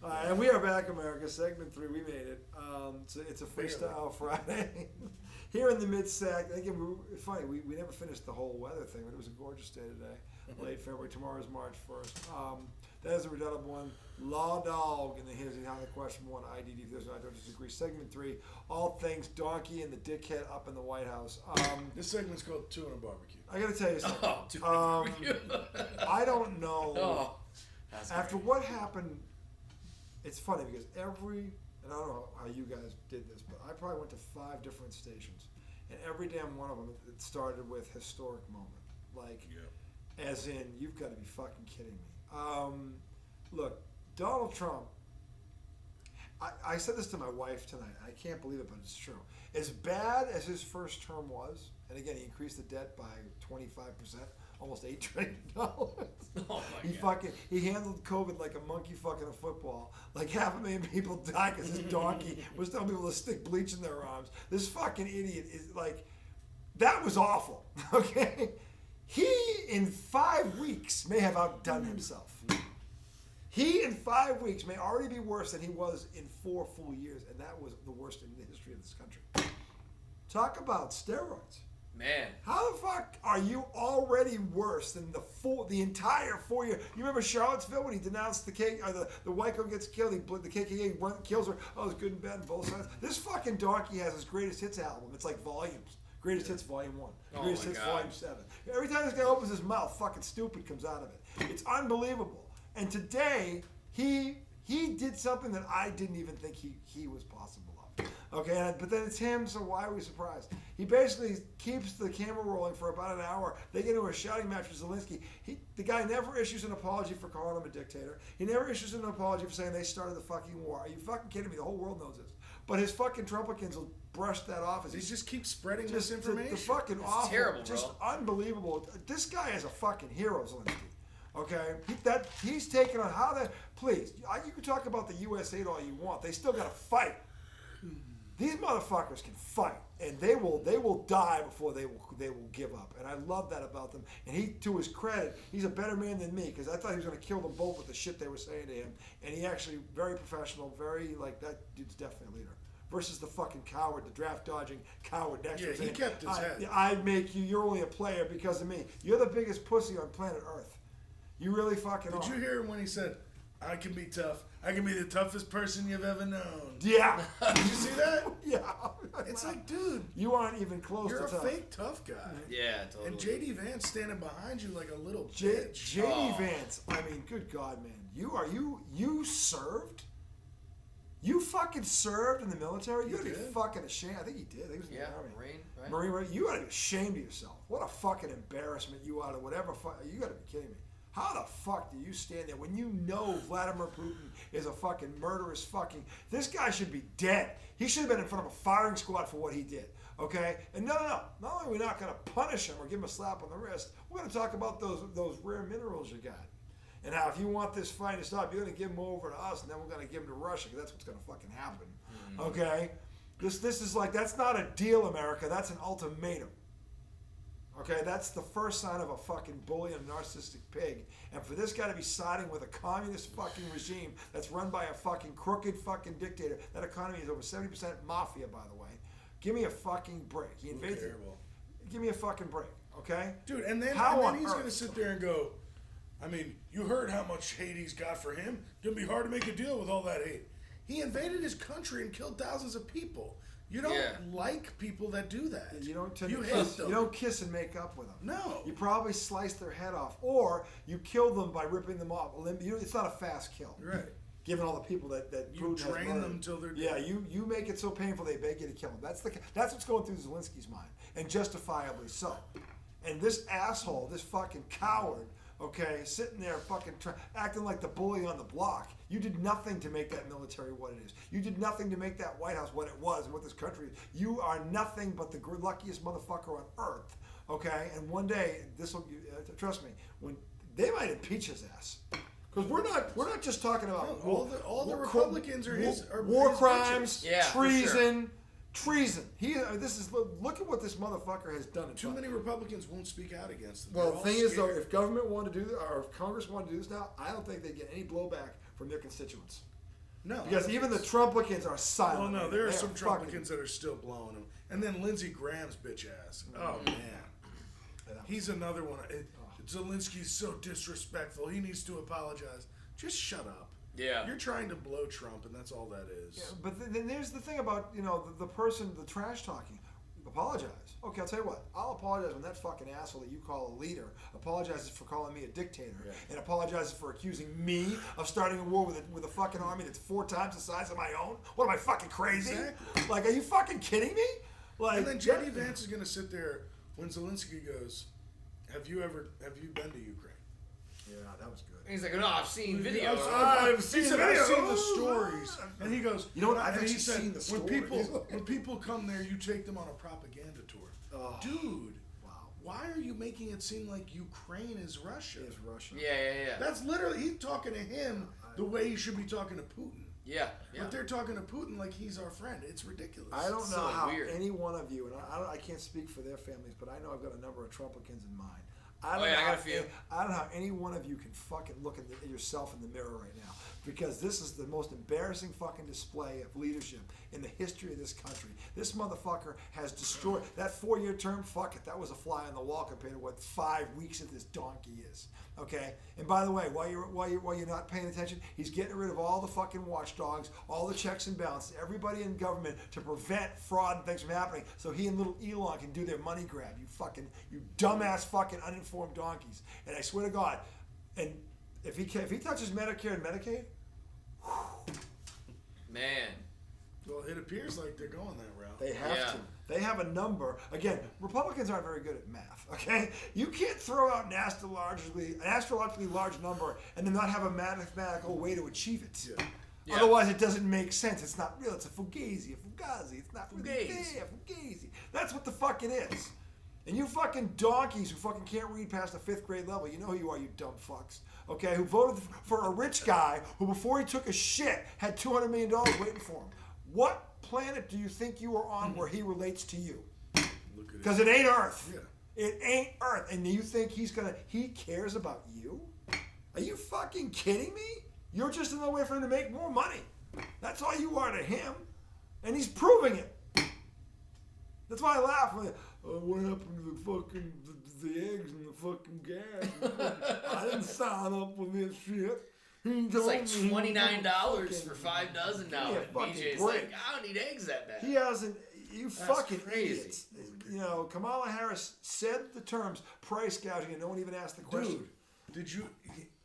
And we are back, America. Segment 3, we made it. It's a freestyle Friday. Here in the mid-sec, again, it's funny, we never finished the whole weather thing, but it was a gorgeous day today. Late February. Tomorrow is March 1st. That is a redundant one. Law Dog, and then here's how the question 1, IDD, if there's no, I don't disagree. Segment 3, all things donkey and the dickhead up in the White House. This segment's called Two on a Barbecue. I got to tell you something. Oh, Two on a Barbecue. I don't know. Oh, that's after great. what happened, it's funny because and I don't know how you guys did this, but I probably went to 5 different stations, and every damn one of them, it started with historic moment. Like, as in, you've got to be fucking kidding me. Look, Donald Trump, I said this to my wife tonight. I can't believe it, but it's true. As bad as his first term was, and again, he increased the debt by 25%, almost $8 trillion. Oh my God. He handled COVID like a monkey fucking a football. Like 500,000 people died because this donkey was telling people to stick bleach in their arms. This fucking idiot is like, that was awful. Okay, he in 5 weeks may have outdone himself. He in 5 weeks may already be worse than he was in 4 full years, and that was the worst in the history of this country. Talk about steroids. Man. How the fuck are you already worse than the entire 4 year? You remember Charlottesville when he denounced the white girl gets killed, the KKK kills her. Oh, it's good and bad on both sides. This fucking donkey has his greatest hits album. It's like volumes. Greatest Hits Volume 1. Greatest Hits Volume 7. Every time this guy opens his mouth, fucking stupid comes out of it. It's unbelievable. And today, he did something that I didn't even think he was possible of. Okay, but then it's him, so why are we surprised? He basically keeps the camera rolling for about an hour. They get into a shouting match with Zelensky. The guy never issues an apology for calling him a dictator. He never issues an apology for saying they started the fucking war. Are you fucking kidding me? The whole world knows this. But his fucking Trumpicans will brush that off. As he just keeps spreading this information. The fucking it's awful, terrible, just bro. unbelievable. This guy is a fucking hero, Zelensky. Okay, he's taken on how that. Please, you can talk about the U.S. aid all you want. They still got to fight. These motherfuckers can fight, and they will die before they will give up. And I love that about them. And he, to his credit, he's a better man than me because I thought he was going to kill them both with the shit they were saying to him. And he actually very professional, very like that dude's definitely a leader. Versus the fucking coward, the draft dodging coward next to him. Yeah, he kept his head. I'd make you. You're only a player because of me. You're the biggest pussy on planet Earth. You really fucking are. Did you hear him when he said, I can be tough. I can be the toughest person you've ever known. Yeah. Did you see that? Yeah. It's like, dude. You aren't even close You're to a tough. fake tough guy. Yeah, totally. And J.D. Vance standing behind you like a little J.D. bitch. Vance, I mean, good God, man. You served? You fucking served in the military? You gotta be fucking ashamed. I think he did. I think he was in the Army. Marine, right? Marine, right? You gotta be ashamed of yourself. What a fucking embarrassment you are to whatever you gotta be kidding me. How the fuck do you stand there when you know Vladimir Putin is a fucking murderous fucking... This guy should be dead. He should have been in front of a firing squad for what he did, okay? And no. Not only are we not going to punish him or give him a slap on the wrist, we're going to talk about those rare minerals you got. And how if you want this fight to stop, you're going to give him over to us, and then we're going to give him to Russia, because that's what's going to fucking happen, okay? This is like, that's not a deal, America. That's an ultimatum. Okay, that's the first sign of a fucking bully and a narcissistic pig. And for this guy to be siding with a communist fucking regime that's run by a fucking crooked fucking dictator, that economy is over 70% mafia, by the way. Give me a fucking break. He invades it. Give me a fucking break, okay? Dude, and then he's going to sit there and go, I mean, you heard how much hate he's got for him. It's going to be hard to make a deal with all that hate. He invaded his country and killed thousands of people. You don't like people that do that. You don't hate them. You don't kiss and make up with them. No. You probably slice their head off, or you kill them by ripping them off. It's not a fast kill. Right. Given all the people that you Putin train has them until they're dead. Yeah, you make it so painful they beg you to kill them. That's what's going through Zelensky's mind, and justifiably so. And this asshole, this fucking coward, okay, sitting there fucking acting like the bully on the block. You did nothing to make that military what it is. You did nothing to make that White House what it was and what this country is. You are nothing but the luckiest motherfucker on earth, okay? And one day, this will, trust me, when they might impeach his ass. Because we're not just talking about all the Republicans are war his crimes, bitches. treason. Treason. Look at what this motherfucker has done. Too many Republicans won't speak out against them. Well, the thing is, though, if government wanted to do this, or if Congress wanted to do this now, I don't think they'd get any blowback from their constituents. No. Because even the Trumplicans are silent. Well, no, there are some fucking... Trumplicans that are still blowing them. And then Lindsey Graham's bitch ass. Oh, man. He's another one. Zelensky's so disrespectful. He needs to apologize. Just shut up. Yeah. You're trying to blow Trump, and that's all that is. Yeah, but then there's the thing about, the person, the trash talking. Apologize. Okay, I'll tell you what. I'll apologize when that fucking asshole that you call a leader apologizes for calling me a dictator and apologizes for accusing me of starting a war with a fucking army that's 4 times the size of my own. What am I, fucking crazy? Exactly. Like, are you fucking kidding me? Like, And then J.D. Vance is going to sit there when Zelensky goes, have you been to Ukraine? Yeah, that was good. And he's like, no, I've seen videos. I've seen the stories. And he goes, you know what? I've and actually he said, seen the stories. when people come there, you take them on a propaganda tour. Oh, dude, wow. Why are you making it seem like Ukraine is Russia? It's Russia. Yeah. That's literally, he's talking to him the way you should be talking to Putin. Yeah. But they're talking to Putin like he's our friend. It's ridiculous. I don't know so how weird. any one of you, and I can't speak for their families, but I know I've got a number of Trumplicans in mind. I got a few. I don't know how any one of you can fucking look at yourself in the mirror right now, because this is the most embarrassing fucking display of leadership in the history of this country. This motherfucker has destroyed that 4-year term. Fuck it, that was a fly on the wall compared to what 5 weeks of this donkey is. Okay, and by the way, while you're not paying attention, he's getting rid of all the fucking watchdogs, all the checks and balances, everybody in government to prevent fraud and things from happening, so he and little Elon can do their money grab. You dumbass fucking uninformed donkeys. And I swear to God, and if he touches Medicare and Medicaid, Man. Well, it appears like they're going that route. they have to. They have a number. Again, Republicans aren't very good at math, okay? You can't throw out an astrologically large number and then not have a mathematical way to achieve it. Yeah. Otherwise, it doesn't make sense. It's not real. It's a fugazi. It's not really Fugazi. there. Fugazi. That's what the fuck it is. And you fucking donkeys who fucking can't read past the 5th grade level, you know who you are, you dumb fucks. Okay, who voted for a rich guy who, before he took a shit, had $200 million waiting for him. What planet do you think you are on where he relates to you? Because it ain't Earth. Yeah. It ain't Earth. And you think he cares about you? Are you fucking kidding me? You're just another way for him to make more money. That's all you are to him. And he's proving it. That's why I laugh. What happened to the fucking the eggs and the fucking gas? I didn't sign up with this shit. It's like $29 for 5 dozen now. Yeah, BJ's like, I don't need eggs that bad. He hasn't. You That's fucking crazy. idiots. Kamala Harris said the terms price gouging, and no one even asked the question. Dude,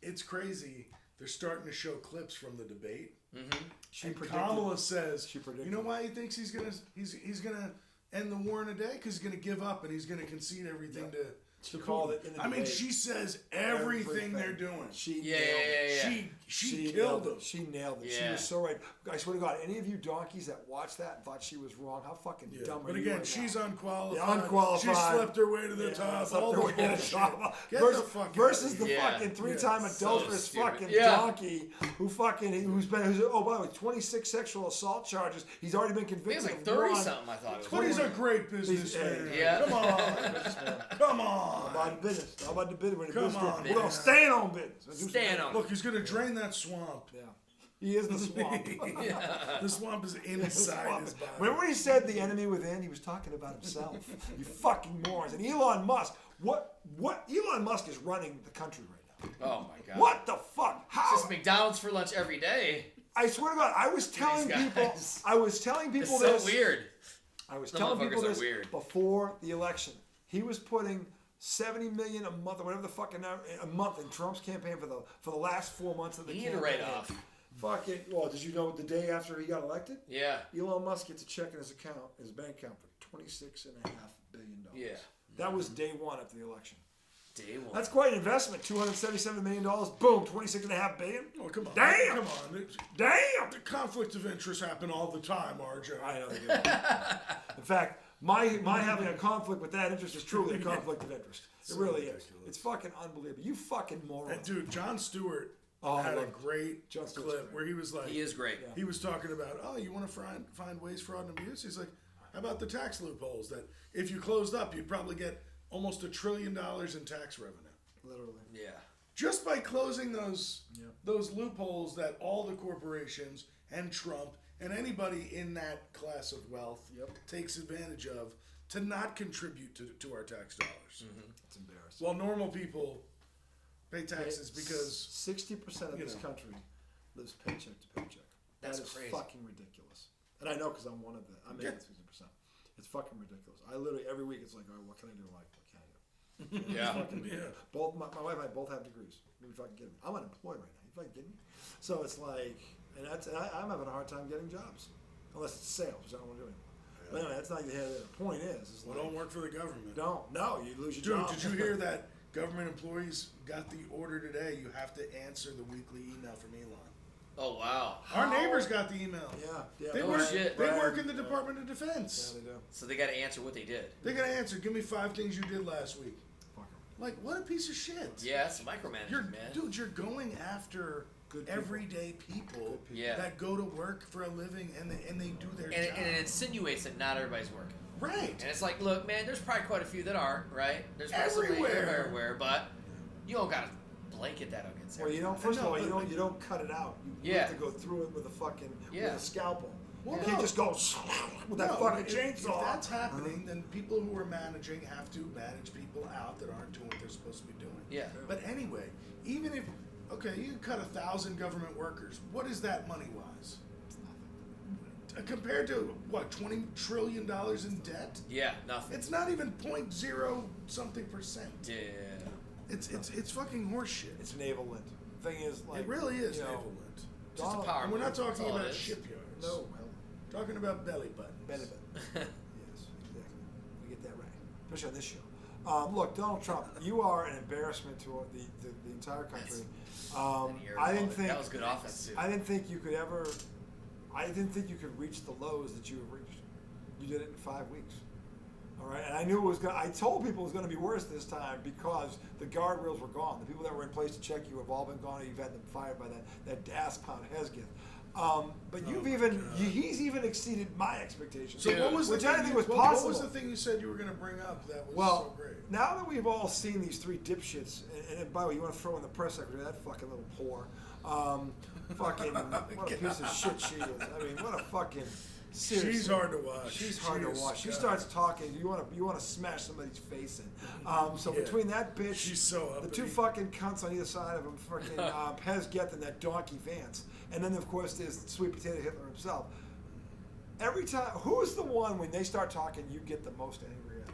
it's crazy. They're starting to show clips from the debate. Mm-hmm. And Kamala says, She predicted. you know why he thinks he's gonna end the war in a day? Because he's gonna give up and he's gonna concede everything to. She called it in the I mean, debate. she says everything they're doing. She Yeah, nailed it. yeah, yeah. She killed him. She nailed it. She Yeah. was so right. I swear to God, any of you donkeys that watched that and thought she was wrong, how fucking dumb are But you again, right she's now? unqualified. Yeah, unqualified. She slept her way to the top. Slept All her the way to the bullshit. top. Get versus, the fuck versus out the of here. Yeah. fucking 3-time So adulterous stupid. fucking Yeah. donkey who's by the way, 26 sexual assault charges. He's already been He was convicted. like of 30 one. something, I thought it was. But he's a great businessman. Yeah. Come on. Come How on. about the business? How about the business? Come on, We're gonna man. stand on business. Stand on. Look, he's going to drain that swamp. Yeah. He is the swamp. The swamp is inside his body. Remember when he said the enemy within? He was talking about himself. You fucking morons. And Elon Musk, what Elon Musk is running the country right now. Oh my God. What the fuck? How? It's just McDonald's for lunch every day. I swear to God, I was telling These people guys. this. It's so weird. I was The telling people motherfuckers are this weird. before the election. He was putting $70 million a month or whatever the fucking a month in Trump's campaign for the last 4 months of the He need campaign. a write-off. Fucking, well, did you know the day after he got elected? Yeah. Elon Musk gets a check in his bank account for $26.5 billion. Yeah. That was day one after the election. Day one. That's quite an investment. $277 million. Boom, $26.5 billion. Oh, come on. Damn! Come on. Damn! The conflicts of interest happen all the time, RJ. I know they do. In fact, my having a conflict with that interest is truly a conflict of interest. It really is. It's fucking unbelievable. You fucking moron. And dude, Jon Stewart I had a love great Jon Stewart's clip great. where he was like, He is great. Yeah. he was talking about, oh, you want to find waste, fraud, and abuse? He's like, how about the tax loopholes that if you closed up, you'd probably get almost $1 trillion in tax revenue. Literally. Yeah. just by closing those loopholes that all the corporations and Trump and anybody in that class of wealth takes advantage of to not contribute to our tax dollars. It's embarrassing. Well, normal people pay taxes because 60% of this country lives paycheck to paycheck. That's that is crazy. Fucking ridiculous. And I know because I'm one of them. I'm making 60%. It's fucking ridiculous. I literally every week it's like, all right, what can I do in life? What can I do? Both my wife and I both have degrees. You fucking kidding me? I'm unemployed right now. You fucking kidding me? So it's like, and I'm having a hard time getting jobs, unless it's sales, which I don't want to do anymore. But anyway, that's not the point is well, don't work for the government. No, you lose your job. Dude, did you hear that government employees got the order today? You have to answer the weekly email from Elon. Oh wow! Our neighbors got the email. Yeah. They work in the Department of Defense. Yeah, they do. So they got to answer what they did. They got to answer. Give me 5 things you did last week. Like, what a piece of shit. Yeah, it's micromanagement, man. Dude, you're going after everyday people that go to work for a living and they do their job. And it insinuates that not everybody's working. Right. And it's like, look, man, there's probably quite a few that aren't, right? There's everywhere, but you don't got to blanket that against everybody. Well, you don't. First of all, you don't cut it out. You have to go through it with a scalpel. Well, you can't just go with that fucking chainsaw. If that's happening, then people who are managing have to manage people out that aren't doing what they're supposed to be doing. Yeah. But anyway, even if you can cut 1,000 government workers, what is that money wise? Compared to what, $20 trillion in debt? Yeah, nothing. It's not even 0.0 something percent. Yeah. It's fucking horseshit. It's naval lint. Thing is, like, it really is naval lint. Just a power. And we're not talking about shipyards. No. Talking about belly buttons. Belly button. Yes, exactly. We get that right, especially on this show. Look, Donald Trump, you are an embarrassment to the entire country. I didn't think that was good offense too. I didn't think you could ever. I didn't think you could reach the lows that you have reached. You did it in 5 weeks. All right, and I knew it was going. I told people it was going to be worse this time because the guardrails were gone. The people that were in place to check you have all been gone. You've had them fired by that Daspon Hesgith. But he's even exceeded my expectations. So what was the thing I think was possible. What was the thing you said you were going to bring up that was so great? Now that we've all seen these 3 dipshits, and by the way, you want to throw in the press secretary, that fucking little whore. What a piece of shit she is. I mean, what a fucking. Seriously. She's hard to watch. She's hard to watch. She starts talking. You want to smash somebody's face in. So between that bitch, she's so uppity. The 2 fucking cunts on either side of him, fucking Hesgeth and that donkey Vance, and then of course there's sweet potato Hitler himself. Every time, who's the one when they start talking, you get the most angry at?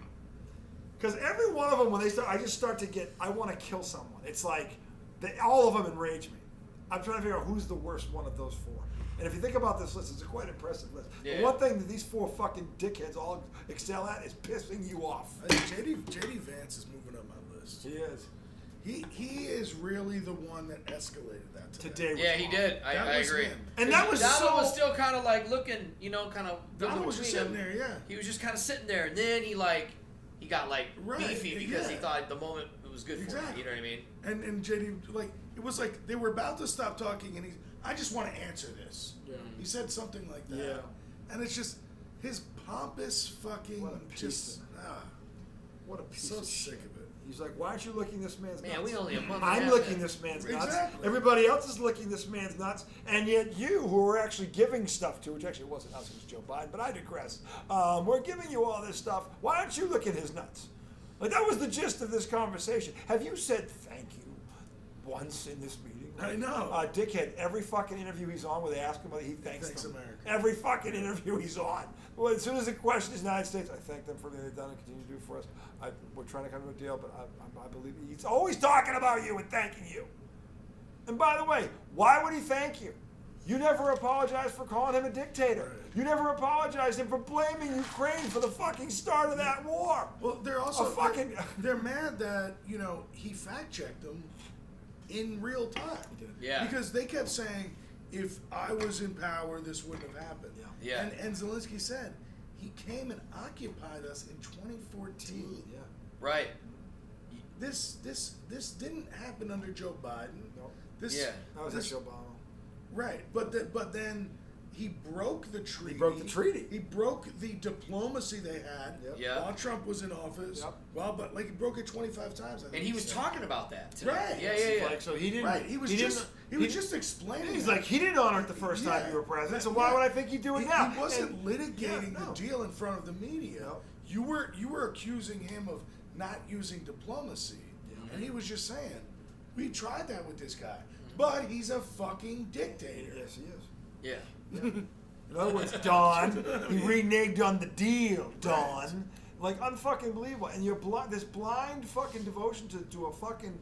Because every one of them, when they start, I just start to get. I want to kill someone. It's like all of them enrage me. I'm trying to figure out who's the worst one of those 4. And if you think about this list, it's a quite impressive list. Yeah. The one thing that these 4 fucking dickheads all excel at is pissing you off. JD Vance is moving up my list. He is. He is really the one that escalated that today. Yeah, he did. I agree. Him. And that was Donald was still kind of like looking, kind of. Donald was just sitting there, yeah. He was just kind of sitting there, and then he got beefy because he thought the moment it was good for him. You know what I mean? And JD, it was like they were about to stop talking, and I just want to answer this. Yeah. He said something like that. Yeah. And it's just his pompous fucking what a piece of sick of it. He's like, why aren't you licking this man's nuts? Man, we only a month. I'm licking this man's nuts. Exactly. Everybody else is licking this man's nuts, and yet you, who are actually giving stuff to, which actually wasn't us, it was Joe Biden, but I digress. We're giving you all this stuff. Why aren't you licking his nuts? That was the gist of this conversation. Have you said thank you once in this meeting? I know. Dickhead, every fucking interview he's on where they ask him whether he thanks them. America. Every fucking interview he's on. Well, as soon as the question is United States, I thank them for everything they've done and continue to do for us. We're trying to come to a deal, but I believe he's always talking about you and thanking you. And by the way, why would he thank you? You never apologized for calling him a dictator. Right. You never apologized him for blaming Ukraine for the fucking start of that war. Well, they're also they're mad that he fact checked them in real time. Yeah. Because they kept saying, if I was in power, this wouldn't have happened. Yeah. And Zelensky said he came and occupied us in 2014. Yeah. Right. This didn't happen under Joe Biden. No. That was Joe Biden. Right, but then He broke the treaty. He broke the treaty. He broke the diplomacy they had while Trump was in office. Yep. Well, but like he broke it 25 times. I think and he was talking about that today. Right. Yeah. Like, so he didn't. Right. He was just explaining. He's like, he didn't honor it the first time you were president. So why would I think he'd do it now? He wasn't litigating the deal in front of the media. No. You were accusing him of not using diplomacy, and he was just saying, we tried that with this guy, but he's a fucking dictator. Yes, he is. Yeah. In other words, Don, he reneged on the deal, Don. Right. Like, unfucking believable. And you're this blind fucking devotion to a fucking,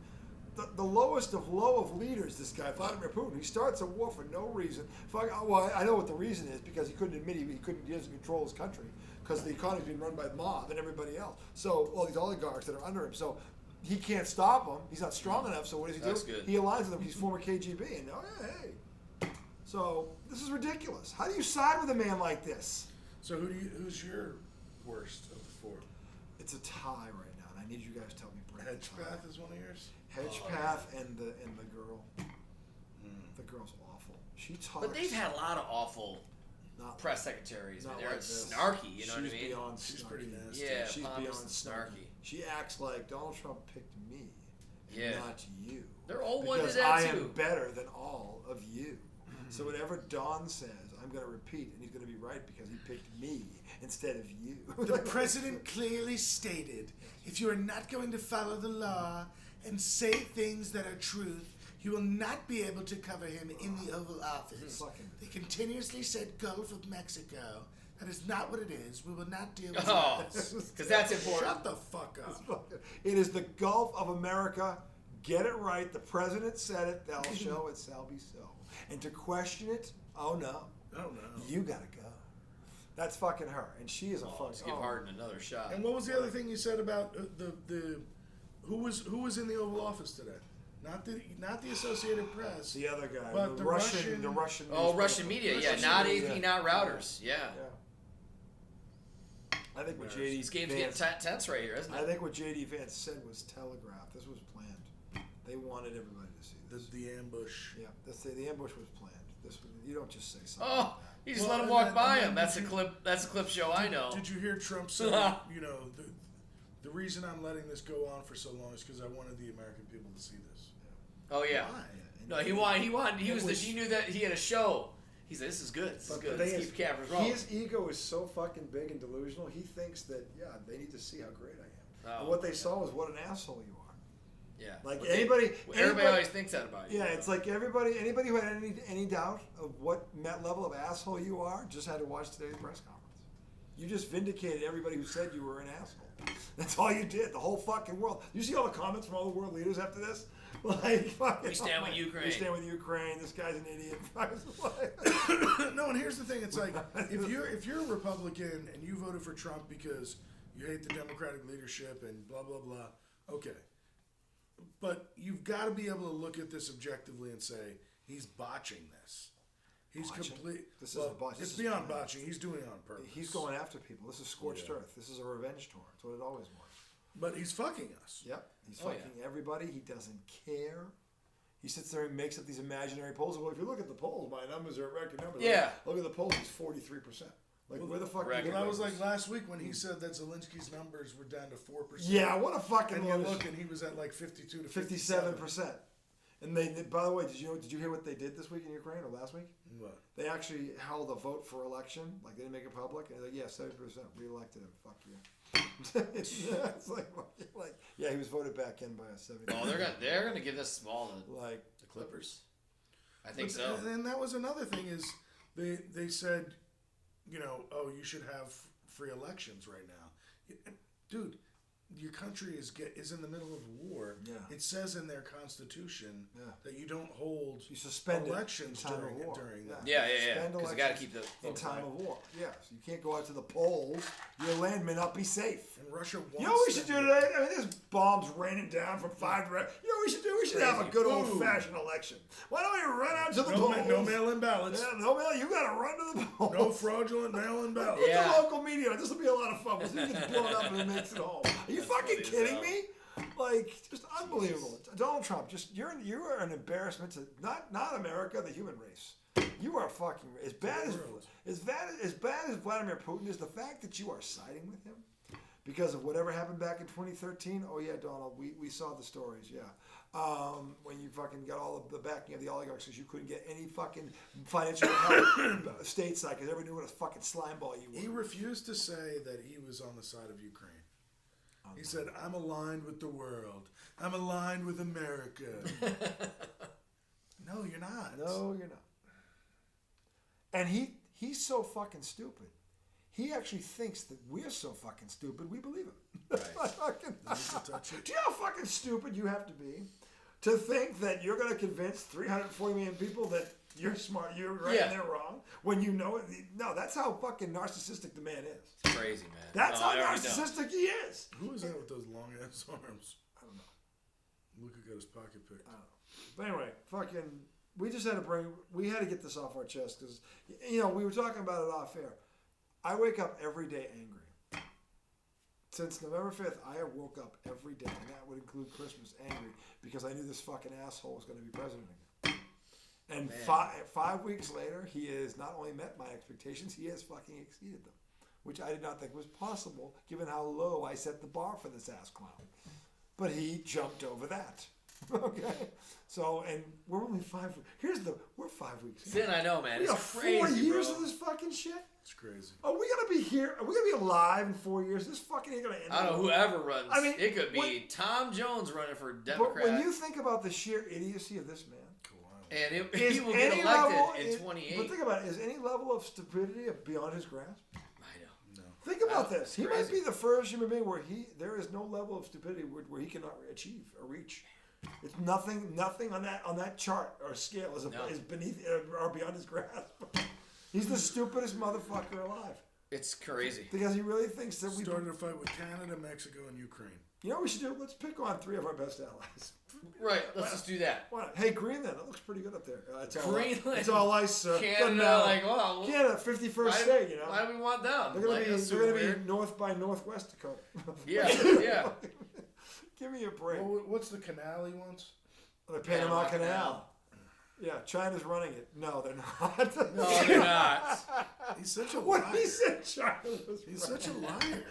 the lowest of low of leaders, this guy, Vladimir Putin. He starts a war for no reason. Well, I know what the reason is, because he couldn't admit he doesn't control his country, because the economy's being run by the mob and everybody else. So, all these oligarchs that are under him. So, he can't stop them. He's not strong enough, so what does he do? Good. He aligns with them. He's former KGB. And, hey. So this is ridiculous. How do you side with a man like this? So who's your worst of the four? It's a tie right now, and I need you guys to help me break it. Hedgepath is one of yours? Hedgepath and the girl. The girl's awful. She talks. But they've had a lot of awful press secretaries. They're like snarky, you know what I mean? She's beyond She's snarky. pretty nasty. Yeah, she's beyond snarky. She acts like Donald Trump picked me, not you. They're all one to that because I too. am better than all of you. So whatever Don says, I'm going to repeat, and he's going to be right because he picked me instead of you. The president clearly stated, if you are not going to follow the law and say things that are truth, you will not be able to cover him in the Oval Office. They continuously said Gulf of Mexico. That is not what it is. We will not deal with this. Because that's important. Shut the fuck up. It is the Gulf of America. Get it right. The president said it. Thou shall, it shall be so. And to question it, oh no. You gotta go. That's fucking her, and she is a fucking. Let's give Harden another shot. And what was the other thing you said about the who was in the Oval Office today? Not the Associated Press. The other guy, but the Russian. Russian media, not AP, not routers, yeah. I think what JD this game's getting tense right here, isn't it? I think what JD Vance said was telegraphed. This was planned. They wanted everybody to see this. The ambush. Yeah, the ambush was planned. You don't just say something. Oh, like that. you just let him walk by him. That's a clip. That's a clip show. I know. Did you hear Trump say? The reason I'm letting this go on for so long is because I wanted the American people to see this. Oh yeah. Why? No, he knew that he had a show. He said, "This is good. This is good. Let's keep cameras rolling." His ego is so fucking big and delusional. He thinks that they need to see how great I am. And what they saw was what an asshole you are. Yeah. Like everybody always thinks that about you. Yeah, it's like anybody who had any doubt of what level of asshole you are just had to watch today's press conference. You just vindicated everybody who said you were an asshole. That's all you did. The whole fucking world. You see all the comments from all the world leaders after this? Like, fucking, we stand with Ukraine. We stand with Ukraine. This guy's an idiot. No, and here's the thing. It's like if you're a Republican and you voted for Trump because you hate the Democratic leadership and blah blah blah. Okay. But you've got to be able to look at this objectively and say he's botching this. He's complete. This is a botch. It's beyond botching. He's doing it on purpose. He's going after people. This is scorched earth. This is a revenge tour. That's what it always was. But he's fucking us. Yep. He's fucking everybody. He doesn't care. He sits there and makes up these imaginary polls. Well, if you look at the polls, my numbers are record numbers. Yeah. Look at the polls. He's 43%. Like, where the fuck? Well, that was like last week when he said that Zelensky's numbers were down to 4%. Yeah, what a fucking. And you look, and he was at like 52 to 57%. And they, by the way, did you hear what they did this week in Ukraine or last week? What? They actually held a vote for election. Like, they didn't make it public. And they're like, 70% reelected him. Fuck you. It's like, yeah, he was voted back in by a 70%. Oh, they're gonna give this ball to like the Clippers. I think so. And that was another thing is they said, you should have free elections right now, dude. Your country is in the middle of war. Yeah. It says in their constitution that you don't hold suspend elections during that. Yeah. Because you got to keep the in time of war. Yeah, so you can't go out to the polls. Your land may not be safe. And Russia wants. You know what we should do today? I mean, there's bombs raining down from 5 to. You know what we should do? We should have a good old-fashioned election. Why don't we run out to the polls? No mail-in ballots. Yeah, no mail. You got to run to the polls. No fraudulent mail-in ballots. With the local media. This will be a lot of fun. We'll see who gets blown up and who makes it home. Are you fucking kidding me? Like, just unbelievable. Donald Trump, you are an embarrassment to not America, the human race. You are fucking as bad as Vladimir Putin is. The fact that you are siding with him because of whatever happened back in 2013. Oh yeah, Donald, we saw the stories. Yeah, when you fucking got all of the backing of the oligarchs because you couldn't get any fucking financial help stateside because everyone knew what a fucking slime ball you were. He refused to say that he was on the side of Ukraine. He said, "I'm aligned with the world. I'm aligned with America." No, you're not. No, you're not. And he's so fucking stupid. He actually thinks that we're so fucking stupid, we believe him. Right. Do you know how fucking stupid you have to be to think that you're going to convince 340 million people that you're smart, you're right, and they're wrong, when you know it? No, that's how fucking narcissistic the man is. It's crazy, man. That's how narcissistic he is. Who is that with those long ass arms? I don't know. Luka got his pocket picked. I don't know. But anyway, fucking, we had to get this off our chest because, we were talking about it off air. I wake up every day angry. Since November 5th, I have woke up every day, and that would include Christmas, angry because I knew this fucking asshole was going to be president again. And 5 weeks later, he has not only met my expectations, he has fucking exceeded them, which I did not think was possible given how low I set the bar for this ass clown. But he jumped over that. Okay, so and we're only 5. We're 5 weeks. Sin, I know, man. We It's got crazy, 4 years bro. of this fucking shit. It's crazy. Are we gonna be here? Are we gonna be alive in 4 years? This fucking ain't gonna end. I don't know whoever runs. I mean, it could be Tom Jones running for Democrat. But when you think about the sheer idiocy of this man, and he will get elected in 28. But think about it: is any level of stupidity beyond his grasp? I know. No. Think about this. He crazy. might be the first human being where there is no level of stupidity where he cannot achieve or reach. It's nothing on that chart or scale is beneath or beyond his grasp. He's the stupidest motherfucker alive. It's crazy. Because he really thinks that we started a fight with Canada, Mexico, and Ukraine. You know what we should do? Let's pick on 3 of our best allies. Right. Let's just do that. Why not? Hey, Greenland. That looks pretty good up there. Greenland. It's all ice. Canada, Canada, 51st state. You know. Why do we want them? They're gonna be north by northwest Dakota. Yeah. Give me a break. Well, what's the canal he wants? The Panama Canal. Yeah, China's running it. No, they're not. No, they're not. He's such a liar. When he said China was He's such a liar.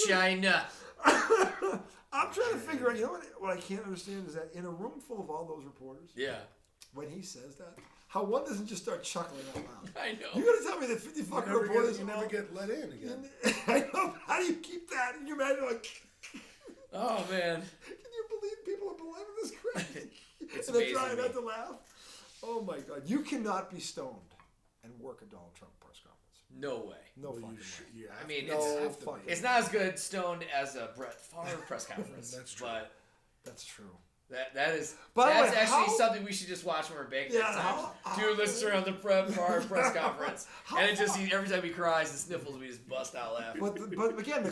China. I'm trying to figure out, what I can't understand is that in a room full of all those reporters, when he says that, how one doesn't just start chuckling out loud. I know. You're going to tell me that 50 fucking reporters... You never get let in again. I know. How do you keep that in your mind? You're like... Oh, man. Can you believe people are believing this crap? It's and they're amazing trying to not me. to laugh? Oh, my God. You cannot be stoned and work a Donald Trump press conference. No way. No fucking way. I mean, No it's not as good stoned as a Brett Favre press conference. That's true. But that's true. That's Way, actually something we should just watch when we're baking next time. Do listen around the Favre press conference, and it just every time he cries and sniffles, we just bust out laughing. But again, the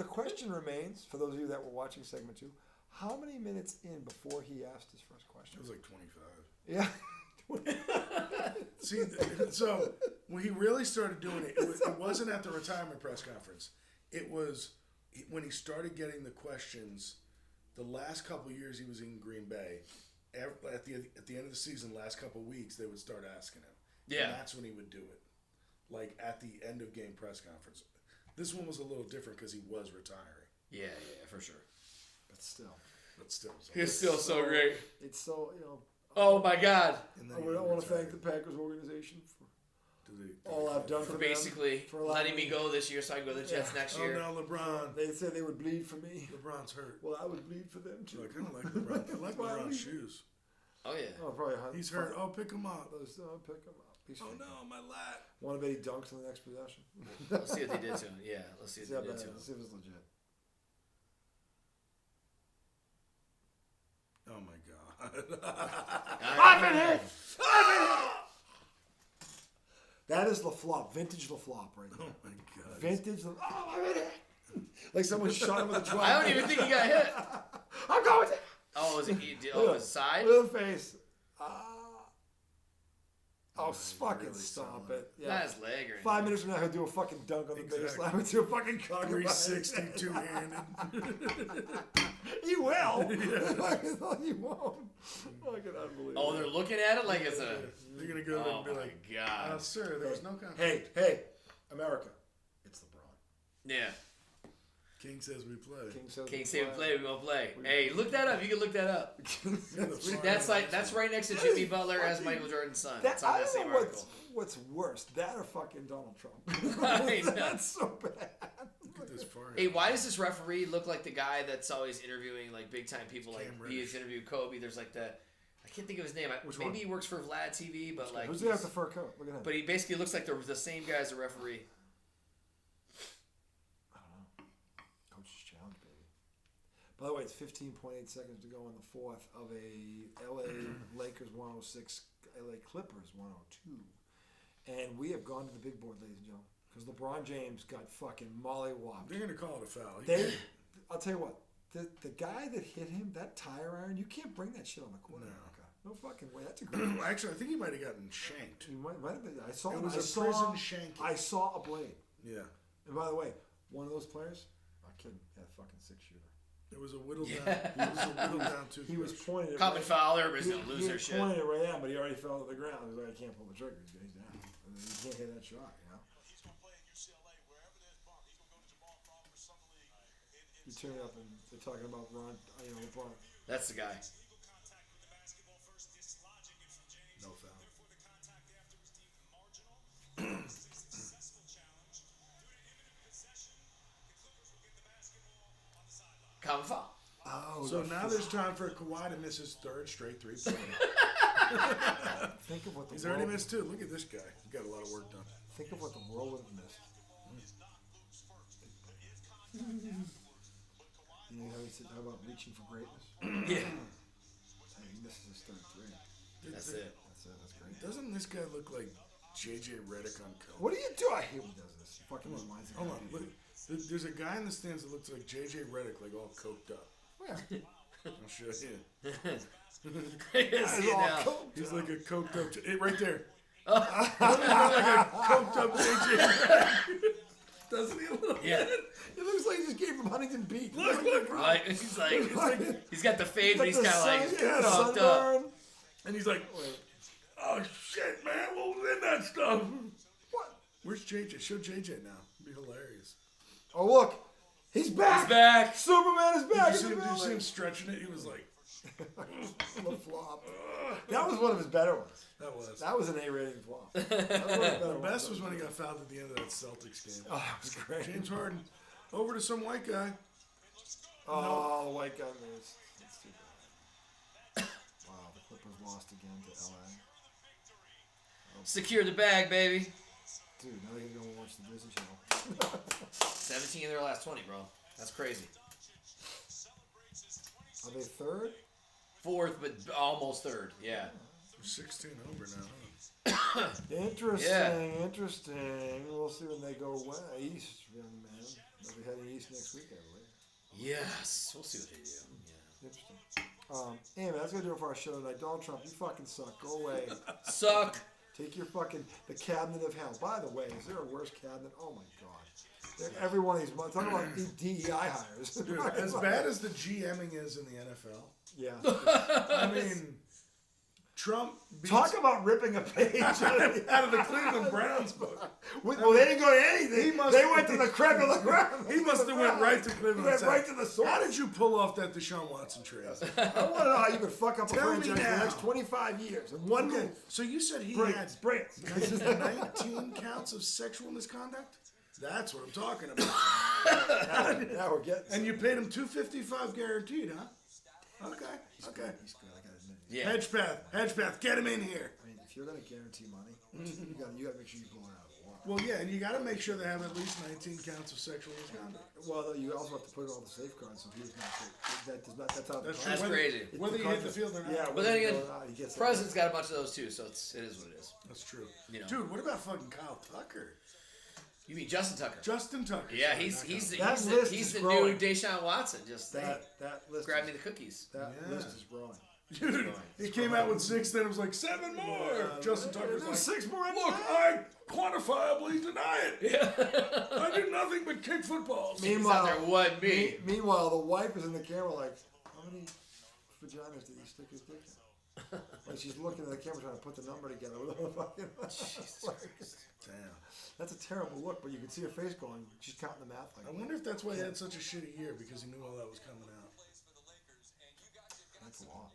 question remains for those of you that were watching segment 2: how many minutes in before he asked his first question? It was like 25. Yeah. See, so when he really started doing it, it wasn't at the retirement press conference. It was when he started getting the questions. The last couple of years he was in Green Bay, at the end of the season, last couple of weeks, they would start asking him. Yeah. And that's when he would do it. Like at the end of game press conference. This one was a little different because he was retiring. Yeah, for sure. But still. He's still so great. It's so, Oh, my God. I want to thank the Packers organization for all I've done for basically letting me go this year so I can go to the Jets next year. Oh, no, LeBron. They said they would bleed for me. LeBron's hurt. Well, I would bleed for them, too. I kind of like LeBron. I like LeBron's shoes. Oh, yeah. Oh, probably. He's hurt. Oh, pick him up. Pick him up. Oh, no, my lat. Want to bet he dunks in the next possession? Let's see what they did to him. Yeah, let's see what they did to him. Let's see if it's legit. Oh, my God. I've been hit! That is LaFlop, vintage LaFlop right there. Oh, my God. Vintage LaFlop. Oh, I've been hit! Like someone shot him with a 12. I don't even think he got hit. I'm going to... Oh, was it his side? Look at the face. Fucking stop it. Yeah. Not his leg or anything. 5 minutes from now, he'll do a fucking dunk on the baseline with your fucking cock. 360 two-handed. He will. He won't. Fucking unbelievable. Oh, they're looking at it like it's a. They're gonna go there and be like, God. sir, there was no conflict. Hey, America, it's LeBron. Yeah. King says we play. King says we play. We gonna play. Hey, look that up. You can look that up. That's right next to Jimmy Butler as Michael Jordan's son. That's on that same article. What's worse, that or fucking Donald Trump? That's so bad. Look at this far. Hey, why does this referee look like the guy that's always interviewing like big time people? Like Cam he has interviewed Kobe. There's like I can't think of his name. Maybe he works for Vlad TV, but like who's the guy with the fur coat? Look at him. But he basically looks like the same guy as the referee. I don't know. Coach's challenge, baby. By the way, it's 15.8 seconds to go in the fourth of a LA Lakers 106, LA Clippers 102. And we have gone to the big board, ladies and gentlemen, because LeBron James got fucking mollywopped. They're gonna call it a foul. I'll tell you what, the guy that hit him, that tire iron, you can't bring that shit on the corner. No fucking way. That's a great. Actually, I think he might have gotten shanked. He might have been. I saw. It was a prison shanking. I saw a blade. Yeah. And by the way, one of those players, not kidding, had a fucking 6-shooter. It was a whittled down. He was a whittled down too. He was pointing. Common foul. Everybody's gonna lose their shit. He was pointing it right at him, but he already fell to the ground. He was like, I can't pull the trigger. He's down. I mean, you can't hit that shot, you know. He's gonna play at UCLA wherever there's bump. He's gonna go to Jamal Crawford summer league. You turn it up and they're talking about LeBron. That's the guy. Illegal contact with the basketball first, dislodging it from James. No foul. Therefore, the contact after was deemed marginal. This is a successful challenge. Due to imminent possession, the Clippers will get the basketball on the sideline. Common foul. Oh, So now there's time for Kawhi to miss his third straight three-pointer. think of what the He's world, already missed two. Look at this guy. He's got a lot of work done. Think of what the world would have missed. You know how he said about reaching for greatness? Yeah. Hey, he misses his third three. That's it. That's great. Doesn't this guy look like JJ Redick on coke? What do you do? I hate when he does this. He fucking reminds me. Hold on. Look, there's a guy in the stands that looks like JJ Redick, like all coked up. Where? I'll show you. See it now. He's like a coked up. Right there. Like a coked up JJ Redick. Doesn't he a little Yeah. bit? It looks like he just came from Huntington Beach. Look. Like he's like he's got the fade, but he's kind of like fucked up. sunburn. And he's like, oh shit, man, what was in that stuff? What? Where's JJ? Show JJ now. It'd be hilarious. Oh look, he's back. He's back. Superman is back. Did you see him stretching it? He was like, The flop. That was one of his better ones. That was an A-rating flop. The best was when he got fouled at the end of that Celtics game. Oh, that was great. James Harden over to some white guy. Oh, the white guy missed. That's too bad. Wow, the Clippers lost again to LA. Secure the bag, baby. Dude, now they're gonna go watch the Disney Channel. 17 of their last 20, bro. That's crazy. Are they third? Fourth, but almost third. Yeah. We're 16 over now. Huh? Interesting. We'll see when they go east, young man. They'll be heading east next week, I believe. Yes. We'll see what they do. Yeah. Interesting. Anyway, that's gonna do it for our show tonight. Donald Trump, you fucking suck. Go away. Suck. Take your fucking the cabinet of hell. By the way, is there a worse cabinet? Oh my god. Every one of these talk about DEI hires. Dude, as bad as the GMing is in the NFL. Yeah. I mean, Trump talk about ripping a page out of the Cleveland Browns book. Well, they didn't go to anything. They went to the creme of the creme. He must have went right to Cleveland. Went right to the source. How did you pull off that Deshaun Watson trade? I want to know how you could fuck up a franchise for the next 25 years in one move. So you said he had 19 counts of sexual misconduct? That's what I'm talking about. Now we're getting. And you paid him $255 guaranteed, huh? Okay. He's good. I gotta admit. Yeah. Hedge path, get him in here. I mean, if you're gonna guarantee money, you gotta make sure you pull it out of the water. Well, yeah, and you got to make sure they have at least 19 counts of sexual misconduct. Well, you also have to put in all the safeguards so he's not. That's how. That's crazy. Whether you hit the field or not. Yeah, but then again, the President's got a bunch of those too, so it is what it is. That's true. You know. Dude, what about fucking Kyle Tucker? You mean Justin Tucker? Justin Tucker. Yeah, sorry, he's the new Deshaun Watson. Just that list. grab me the cookies. That list is growing. Dude, he came out with 6, then it was like 7 more. Justin Tucker's like, 6 more. look, I quantifiably deny it. Yeah. I do nothing but kick footballs. Meanwhile, there would be. Meanwhile, the wife is in the camera like, how many vaginas did he stick his dick in? Like she's looking at the camera trying to put the number together with all the fucking. Damn. That's a terrible look, but you can see her face going. She's counting the math. Like, I wonder if that's why he had such a shitty year, because he knew all that was coming out. That's a lot.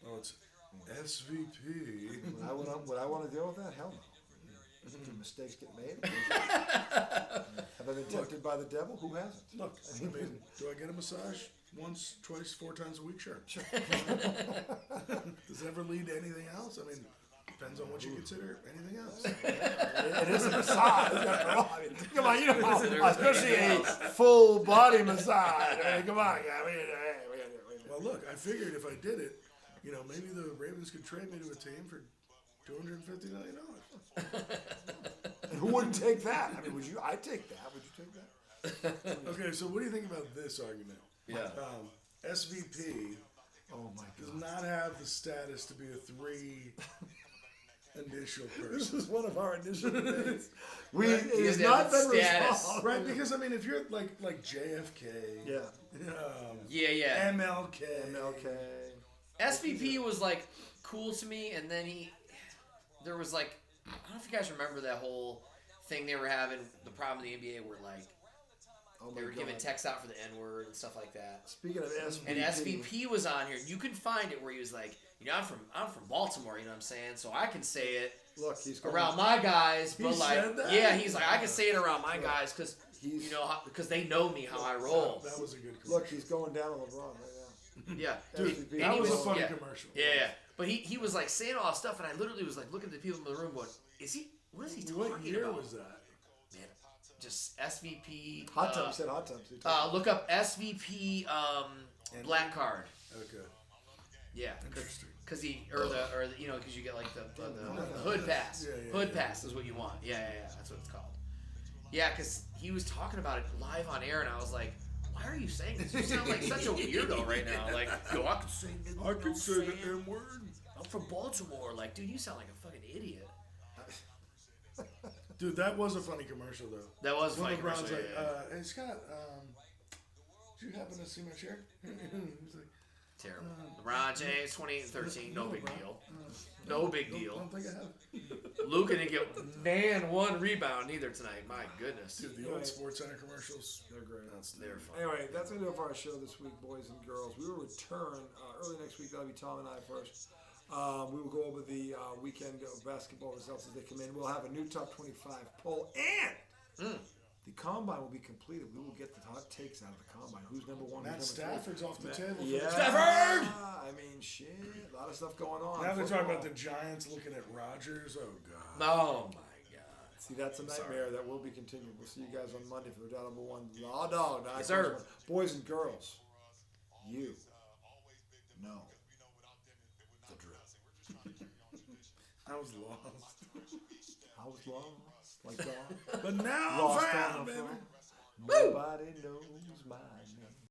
Oh, it's SVP. Would I want to deal with that? Hell no. Do mistakes get made? Have I been tempted by the devil? Who hasn't? Look, I mean, do I get a massage once, twice, 4 times a week? Sure. Does it ever lead to anything else? I mean, depends on what you consider anything else. It is a massage. I mean, come on, you know how, especially a full body massage. I mean, come on, Well, look, I figured if I did it, you know, maybe the Ravens could trade me to a team for $250 million. And who wouldn't take that? I mean, would you? I'd take that. Would you take that? Okay, so what do you think about this argument? Yeah. SVP Oh my does God. not have the status to be a 3 initial person. This is one of our initial debates. It He has doesn't not have been status. resolved. Right, because I mean, if you're like JFK, Yeah. MLK, MLK. SVP was like cool to me, and then there was like, I don't know if you guys remember that whole thing they were having, the problem in the NBA where like they were giving texts out for the N-word and stuff like that. Speaking of SVP. And SVP was on here, and you can find it where he was like, you know, I'm from Baltimore, you know what I'm saying? So I can say it Look, he's going around my guys, but like, said that? yeah, he's like, I can say it around my guys because you know because they know me how I roll. That was a good commercial. Look, he's going down on LeBron right now. Yeah, Dude, And that he was a funny yeah. commercial. Yeah. But he was like saying all that stuff, and I literally was like looking at the people in the room going, what is he talking What year about? was that? Man, just SVP. Hot Tub said Hot Tubs. Look up SVP black card. Okay. Yeah, Interesting. because you know because you get like the hood pass. Hood pass is what you want. Yeah, that's what it's called. Yeah, because he was talking about it live on air, and I was like, why are you saying this? You sound like such a weirdo right now. Like, yo, I could say nigga. I could say the N-word. I'm from Baltimore. Like, dude, you sound like a fucking idiot. Dude, that was a funny commercial though. That was When funny. LeBron's commercial, like, yeah. hey Scott, did you happen to see my chair? He's like, Terrible. LeBron James, 28-13, no big deal. No big deal. don't think I have. Luka didn't get one rebound either tonight. My goodness. Dude, the old Sports Center commercials, They're great. They're fun. Anyway, that's going to do it for our show this week, boys and girls. We will return early next week. That'll be Tom and I first. We will go over the weekend basketball results as they come in. We'll have a new top 25 poll, and the combine will be completed. We will get the hot takes out of the combine. Who's number one? Matt who's number Stafford's off the table. For Yeah. Stafford! I mean, shit. A lot of stuff going on. Now they're talking Football. about the Giants looking at Rodgers. Oh God. Oh my God. See, that's a nightmare that will be continued. We'll see you guys on Monday for the number one. Raw dog. Yes, sir. Boys and girls, you know the drill. I was lost. I was lost, like dog. But now Lost I'm found, on the baby. phone. Nobody knows my name.